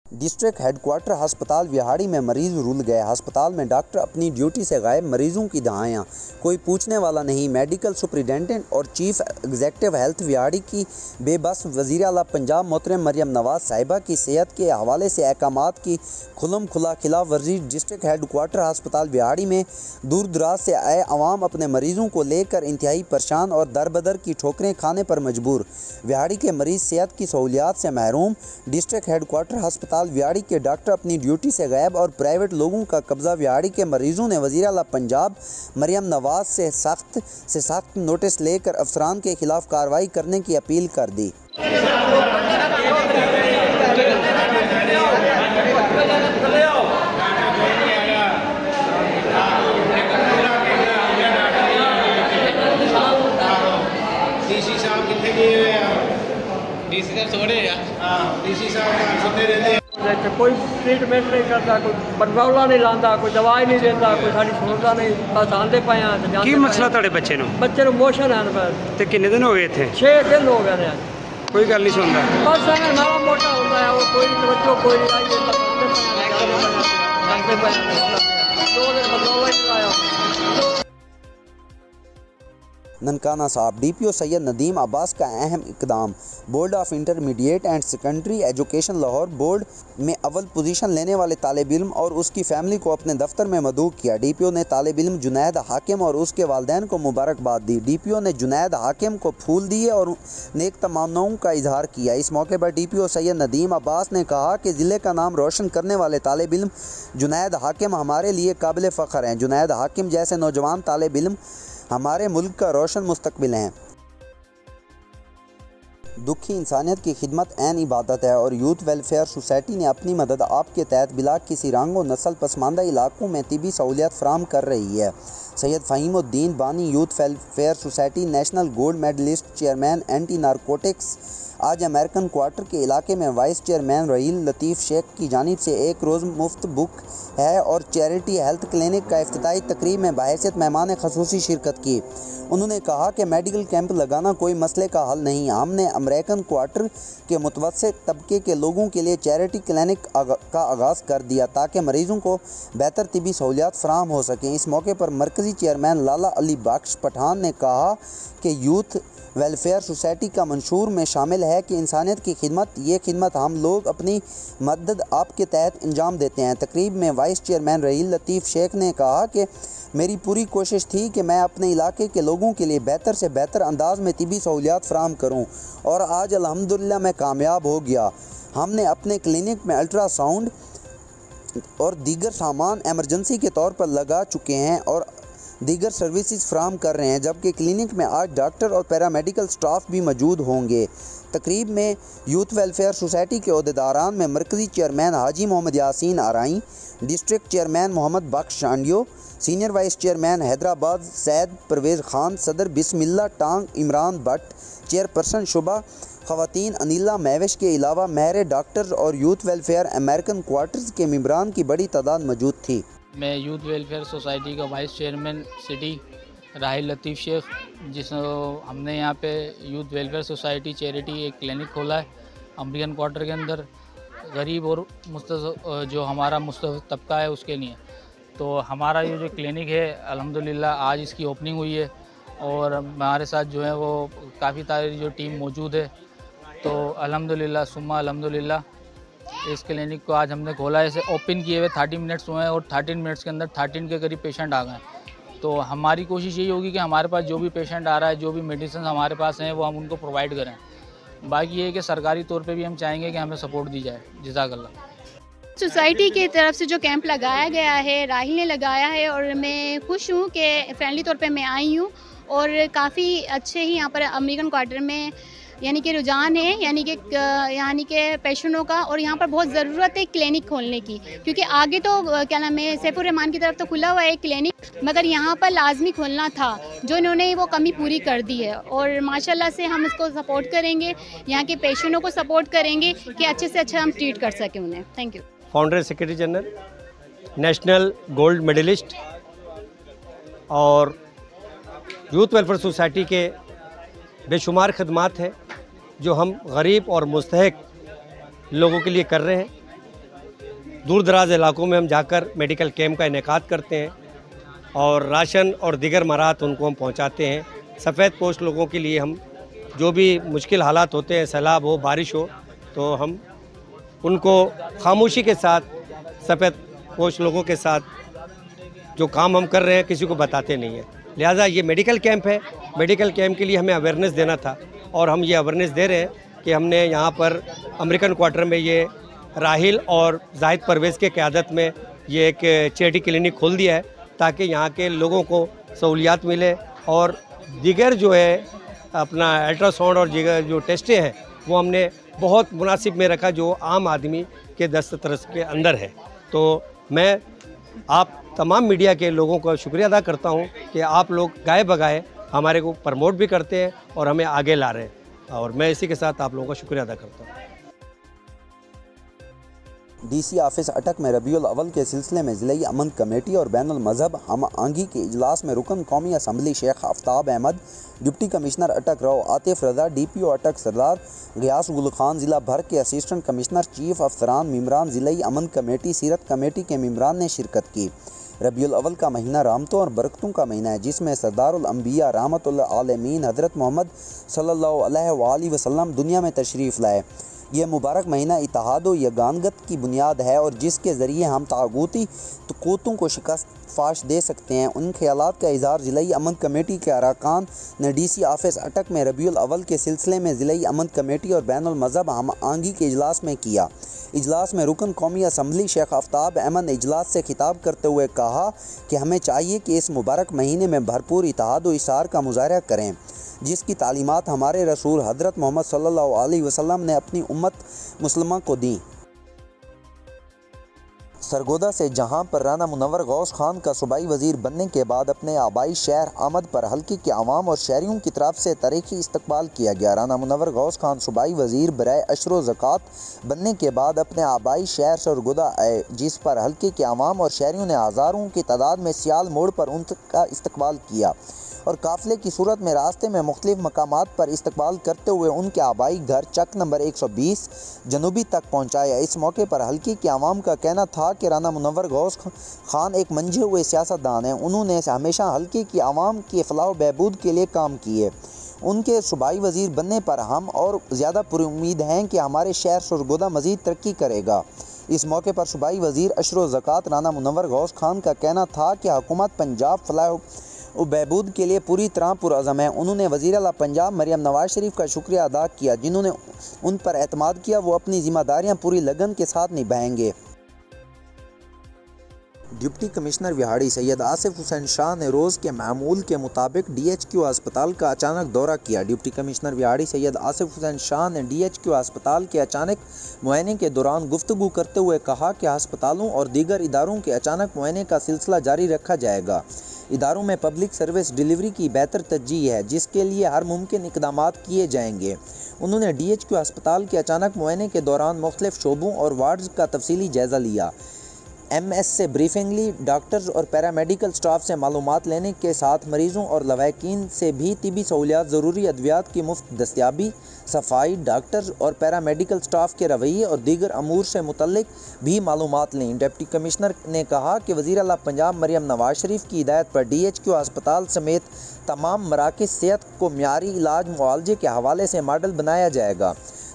District headquarter अस्पताल विहाड़ी में मरीज रुल गए। अस्पताल में डॉक्टर अपनी ड्यूटी से गायब, मरीजों की दहाइयाँ, कोई पूछने वाला नहीं। मेडिकल सुपरिटेंडेंट और चीफ एग्जीक्यूटिव हेल्थ विहाड़ी की बेबस। वज़ीर आला पंजाब मोहतरम मरियम नवाज साहिबा की सेहत के हवाले से अहकामात की खुल्लम खुला खिलाफ वर्जी। डिस्ट्रिक्ट हेडक्वार्टर अस्पताल विहाड़ी में दूर दराज से आए अवाम अपने मरीजों को लेकर इंतहाई परेशान और दरबदर की ठोकरें खाने पर मजबूर। विहाड़ी के मरीज सेहत की सहूलियात से महरूम। डिस्ट्रिक्ट हेडक्वार्टर अस्पताल विहाड़ी के डॉक्टर अपनी ड्यूटी से गायब और प्राइवेट लोगों का कब्जा। विहाड़ी के मरीजों ने वज़ीर आला पंजाब मरियम नवाज से सख्त नोटिस लेकर अफसरान के खिलाफ कार्रवाई करने की अपील कर दी। कोई ट्रीटमेंट नहीं करता, कोई बनवाला नहीं लाता, कोई दवाई नहीं देता, कोई साड़ी सुनता नहीं। बस आंदे पे की मसला थोड़े बच्चे नु मोशन है बस। ते किन्ने दिन हो गए थे? 6 दिन हो गए। कोई गल नहीं सुनता, बस माड़ा मोटा होता है, वो कोई तवज्जो कोई नहीं आई। आंदे पे 2 दिन बनवाला ही लाया। ननकाना साहब DPO सैयद नदीम अब्बास का अहम इकदाम। Board of intermediate and secondary education Lahore board में अव्वल पोजीशन लेने वाले तालिब इल्म और उसकी फैमिली को अपने दफ्तर में मदऊ किया। DPO ने तालिब इल्म जुनैद हाकिम और उसके वालिदैन को मुबारकबाद दी। DPO ने जुनैद हाकिम को फूल दिए और नेक तमन्नाओं का इजहार किया। इस मौके पर DPO सैयद नदीम अब्बास ने कहा कि ज़िले का नाम रोशन करने वाले तालिब इल्म जुनैद हाकिम हमारे लिए काबिल फ़ख्र हैं। जुनैद हाकिम जैसे नौजवान तालिब इल्म हमारे मुल्क का रोशन मुस्तकबिल हैं। दुखी इंसानियत की खिदमत ऐन इबादत है और यूथ वेलफेयर सोसाइटी ने अपनी मदद आपके तहत बिला किसी रंग और नस्ल पसमानदा इलाकों में तिबी सहूलियत फराम कर रही है। सैयद फ़हीमुद्दीन बानी youth welfare society national gold medalist chairman anti narcotics आज अमेरिकन क्वार्टर के इलाके में वाइस चेयरमैन रहील लतीफ़ शेख की जानिब से एक रोज़ मुफ्त बुक है और चैरिटी हेल्थ क्लिनिक का इफ्तिताही तकरीब में बहैसियत मेहमान खसूसी शिरकत की। उन्होंने कहा कि मेडिकल कैंप लगाना कोई मसले का हल नहीं। हमने अमेरिकन क्वार्टर के मुतवस्सित तबके के लोगों के लिए चैरिटी क्लिनिक का आगाज़ कर दिया ताकि मरीज़ों को बेहतर तिबी सहूलियात फराहम हो सकें। इस मौके पर मरकज़ी चेयरमैन लाला अली बख्श पठान ने कहा कि यूथ वेलफेयर सोसाइटी का मंशूर में शामिल है कि इंसानियत की खिदमत, ये खिदमत हम लोग अपनी मदद आपके तहत अंजाम देते हैं। तकरीब में वाइस चेयरमैन रहील लतीफ़ शेख ने कहा कि मेरी पूरी कोशिश थी कि मैं अपने इलाके के लोगों के लिए बेहतर से बेहतर अंदाज में तिबी सहूलियात फराहम करूं और आज अल्हम्दुलिल्लाह मैं कामयाब हो गया। हमने अपने क्लिनिक में अल्ट्रासाउंड और दीगर सामान एमरजेंसी के तौर पर लगा चुके हैं और दीगर सर्विसेज फराहम कर रहे हैं, जबकि क्लिनिक में आज डॉक्टर और पैरामेडिकल स्टाफ भी मौजूद होंगे। तकरीब में यूथ वेलफेयर सोसाइटी के अहदेदारान में मरकज़ी chairman Haji Mohammad Yasin Arain, district chairman Mohammad Bakhsh Shandio, senior vice chairman Hyderabad Saeed Parvez Khan, सदर बिस्मिल्ला टांग इमरान भट्ट, चेयरपर्सन शुबा ख़वातीन अनिला महविश के अलावा महरे डॉक्टर्स और यूथ वेलफेयर अमेरिकन क्वार्टर्स के मेंबरान की बड़ी तादाद मौजूद थी। मैं यूथ वेलफेयर सोसाइटी का वाइस चेयरमैन सिटी राहिल लतीफ़ शेख, हमने यहाँ पे यूथ वेलफेयर सोसाइटी चैरिटी एक क्लिनिक खोला है अमेरिकन क्वार्टर के अंदर, गरीब और जो हमारा मुस्तफ़ तबका है उसके लिए। तो हमारा ये जो क्लिनिक है अल्हम्दुलिल्लाह आज इसकी ओपनिंग हुई है और हमारे साथ जो है वो काफ़ी सारी जो टीम मौजूद है। तो अल्हम्दुलिल्लाह सुम्मा अल्हम्दुलिल्लाह इस क्लिनिक को आज हमने खोला है। इसे ओपन किए हुए 30 मिनट्स हुए हैं और 30 मिनट्स के अंदर 13 के करीब पेशेंट आ गए। तो हमारी कोशिश यही होगी कि हमारे पास जो भी पेशेंट आ रहा है, जो भी मेडिसिन हमारे पास हैं, वो हम उनको प्रोवाइड करें। बाकी ये है कि सरकारी तौर पे भी हम चाहेंगे कि हमें सपोर्ट दी जाए। जज़ाकल्लाह। सोसाइटी की तरफ से जो कैंप लगाया गया है राहिल ने लगाया है और मैं खुश हूँ कि फ्रेंडली तौर पे मैं आई हूँ और काफ़ी अच्छे ही यहाँ पर अमेरिकन क्वार्टर में यानी कि रुझान है यानी कि पेशेंटों का, और यहाँ पर बहुत ज़रूरत है क्लिनिक खोलने की, क्योंकि आगे तो क्या नाम है सैफुर रहमान की तरफ तो खुला हुआ है क्लिनिक, मगर यहाँ पर लाजमी खोलना था जो इन्होंने वो कमी पूरी कर दी है। और माशाल्लाह से हम इसको सपोर्ट करेंगे, यहाँ के पेशेंटों को सपोर्ट करेंगे कि अच्छे से अच्छा हम ट्रीट कर सकें उन्हें। Thank you. Founder secretary general, national gold medalist और यूथ वेलफेयर सोसाइटी के बेशुमार खदमात हैं जो हम गरीब और मुस्तहक लोगों के लिए कर रहे हैं। दूर दराज इलाकों में हम जाकर मेडिकल कैंप का इनेकाद करते हैं और राशन और दीगर मराहत उनको हम पहुंचाते हैं। सफ़ेद पोश लोगों के लिए हम जो भी मुश्किल हालात होते हैं, सैलाब हो, बारिश हो, तो हम उनको खामोशी के साथ सफ़ेद पोश लोगों के साथ जो काम हम कर रहे हैं किसी को बताते नहीं हैं। लिहाजा ये मेडिकल कैंप है, मेडिकल कैंप के लिए हमें अवेयरनेस देना था और हम ये अवेयरनेस दे रहे हैं कि हमने यहाँ पर अमेरिकन क्वार्टर में ये राहिल और जाहिद परवेज़ के क़यादत में ये एक चैरिटी क्लिनिक खोल दिया है ताकि यहाँ के लोगों को सहूलियात मिले और दीगर जो है अपना अल्ट्रासाउंड और दीगर जो टेस्टें हैं वो हमने बहुत मुनासिब में रखा जो आम आदमी के दस्तरस के अंदर है। तो मैं आप तमाम मीडिया के लोगों का शुक्रिया अदा करता हूं कि आप लोग गाए बगाए हमारे को प्रमोट भी करते हैं और हमें आगे ला रहे हैं और मैं इसी के साथ आप लोगों का शुक्रिया अदा करता हूं। DC ऑफिस अटक में रबीउल अव्वल के सिलसिले में ज़िला अमन कमेटी और बैनुल मज़हब हम आंगी के इजलास में रुकन कौमी assembly Sheikh Aftab Ahmed, deputy commissioner Attock Rao Atif रज़ा, DPO अटक सरदार गियास गुल खान, ज़िला भर के असिस्टेंट कमिश्नर, चीफ अफसरान, मेम्बरान ज़िला अमन कमेटी, सीरत कमेटी के मेम्बरान ने शिरकत की। रबीउल अव्वल का महीना रहमतों और बरकतों का महीना है जिसमें सरदारुल अंबिया रहमतुल आलमीन हज़रत मोहम्मद सल्लल्लाहु अलैहि वसल्लम दुनिया में तशरीफ़ लाए। यह मुबारक महीना इत्तेहाद व यगानगत की बुनियाद है और जिसके ज़रिए हम तागूती तक़ूतों को शिकस्त फाश दे सकते हैं। उन ख्यालात का इज़हार ज़िलाई अमन कमेटी के अरकान ने DC ऑफिस अटक में रबीउल अव्वल के सिलसिले में ज़िलाई अमन कमेटी और बैनुल मज़हब हम आंगी के इजलास में किया। इजलास में रुकन कौमी असम्बली शेख आफ्ताब अहमद ने इजलास से खिताब करते हुए कहा कि हमें चाहिए कि इस मुबारक महीने में भरपूर इत्तेहाद व इसार का मुज़ाहरा करें जिसकी तालीमात हमारे रसूल हज़रत मोहम्मद सल्लल्लाहु अलैहि वसल्लम ने अपनी उम्मत मुसलमान को दी। सरगोदा से जहां पर राना मुनव्वर गौस खान का सूबाई वज़ीर बनने के बाद अपने आबाई शहर आमद पर हल्के के आवाम और शहरियों की तरफ से तारीखी इस्तकबाल किया गया। राना मुनव्वर गौस खान सूबाई वज़ीर बराए अशर ज़कात बनने के बाद अपने आबाई शहर सरगोदा आए जिस पर हल्के के आवाम और शहरियों ने हज़ारों की तादाद में सियाल मोड़ पर उनका इस्तकबाल किया और काफ़िले की सूरत में रास्ते में मुख्तलिफ मकामात पर इस्तकबाल करते हुए उनके आबाई घर चक नंबर 120 जनूबी तक पहुँचाया। इस मौके पर हल्की के आवाम का कहना था कि राना मुनव्वर गौस खान एक मंझे हुए सियासतदान हैं। उन्होंने हमेशा हल्के की आवाम की फलाह बहबूद के लिए काम किए। उनके सूबाई वज़ीर बनने पर हम और ज़्यादा पुरुम्मीद हैं कि हमारे शहर सरगोदा मज़ीद तरक्की करेगा। इस मौके पर सूबाई वज़ीर अशर ज़कात राना मुनव्वर गौस खान का कहना था कि हुकूमत पंजाब फलाह बहबूद के लिए पूरी तरह पुरअज़म है। उन्होंने वज़ीर आला पंजाब मरियम नवाज शरीफ का शुक्रिया अदा किया जिन्होंने उन पर एतमाद किया वो अपनी ज़िम्मेदारियाँ पूरी लगन के साथ निभाएंगे। डिप्टी कमिश्नर विहाड़ी सैयद आसिफ हुसैन शाह ने रोज़ के मामूल के मुताबिक DHQ अस्पताल का अचानक दौरा किया। डिप्टी कमिश्नर विहाड़ी सैयद आसिफ हुसैन शाह ने DHQ अस्पताल के अचानक मुआयने के दौरान गुफ्तगू करते हुए कहा कि अस्पतालों और दीगर इदारों के अचानक मुआयने का सिलसिला जारी रखा जाएगा। इदारों में पब्लिक सर्विस डिलीवरी की बेहतर तरजीह है जिसके लिए हर मुमकिन इक़दामात किए जाएंगे। उन्होंने DHQ अस्पताल के अचानक मुआयने के दौरान मुख्तलिफ शोबों और वार्ड्स का तफसीली जायज़ा लिया। MS से ब्रीफिंग ली, डॉक्टर्स और पैरामेडिकल स्टाफ से मालूमात लेने के साथ मरीज़ों और लवाकिन से भी तिबी सहूलियात, ज़रूरी अद्वियात की मुफ्त दस्तियाबी, सफाई, डॉक्टर्स और पैरामेडिकल स्टाफ के रवैये और दीगर अमूर से मुतल्लिक भी मालूमात लें। डिप्टी कमिश्नर ने कहा कि वज़ीर आला पंजाब मरियम नवाज शरीफ की हिदायत पर DHQ अस्पताल समेत तमाम मराकज़ सेहत को मियारी इलाज मुआवजे के हवाले से मॉडल बनाया जाएगा।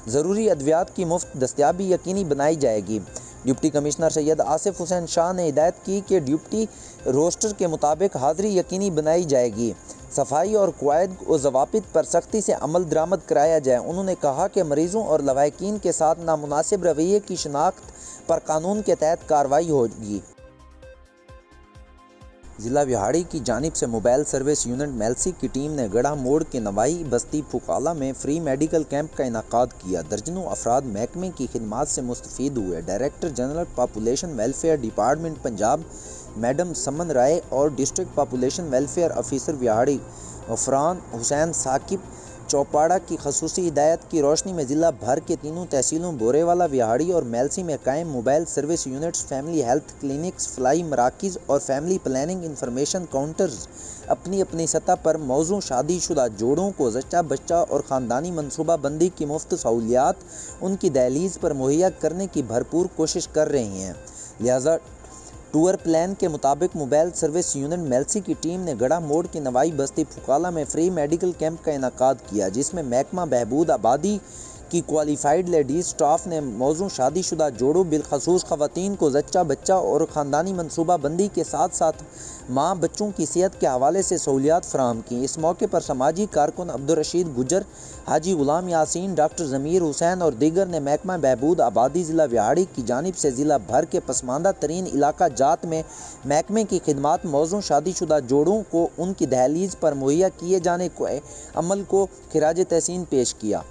ज़रूरी अद्वियात की मुफ्त दस्तियाबी यकीनी बनाई जाएगी। डिप्टी कमिश्नर सैयद आसिफ हुसैन शाह ने हिदायत की कि ड्यूटी रोस्टर के मुताबिक हाज़िरी यकीनी बनाई जाएगी। सफाई और क़वायद व ज़वाबित पर सख्ती से अमल दरामद कराया जाए। उन्होंने कहा कि मरीज़ों और लवाकिन के साथ नामुनासिब रवैये की शिनाख्त पर कानून के तहत कार्रवाई होगी। ज़िला विहाड़ी की जानिब से मोबाइल सर्विस यूनिट मेलसी की टीम ने गढ़ा मोड़ के नवाई बस्ती फुकाला में फ्री मेडिकल कैंप का इनाकाद किया। दर्जनों अफराद महकमे की खिदमात से मुस्तफ़ीद हुए। Director general population welfare department Punjab madam Saman Rai और district population welfare officer Vehari Ghufran Hussain Saqib Chaupara की खसूसी हिदायत की रोशनी में ज़िला भर के तीनों तहसीलों बोरेवाला, विहाड़ी और मेलसी में कायम mobile service units, family health clinics, फलाई मराकिज़ और फैमिली प्लानिंग इंफॉर्मेशन काउंटर्स अपनी अपनी सतह पर मौजू शादीशुदा जोड़ों को जच्चा बच्चा और ख़ानदानी मनसूबा बंदी की मुफ्त सहूलियात उनकी दहलीज पर मुहैया करने की भरपूर कोशिश कर रही हैं। लिहाजा टूर प्लान के मुताबिक मोबाइल सर्विस यूनिट मेल्सी की टीम ने गड़ा मोड़ की नवाई बस्ती फुकाला में फ्री मेडिकल कैंप का इनेकाद किया, जिसमें महकमा बहबूद आबादी की क्वालिफाइड लेडीज़ स्टाफ ने मौजूद शादीशुदा जोड़ों बिलखसूस ख़वातीन को जच्चा बच्चा और ख़ानदानी मनसूबा बंदी के साथ साथ माँ बच्चों की सेहत के हवाले से सहूलियात फराहम की। इस मौके पर समाजी कारकुन अब्दुर्रशीद गुजर, हाजी गुलाम यासीन, डॉक्टर ज़मीर हुसैन और दीगर ने महकमा बहबूद आबादी ज़िला विहाड़ी की जानिब से ज़िला भर के पसमानदा तरीन इलाका जात में महकमे की खिदमात मौजूद शादीशुदा जोड़ों को उनकी दहलीज पर मुहैया किए जाने के अमल को खिराज तहसीन पेश किया।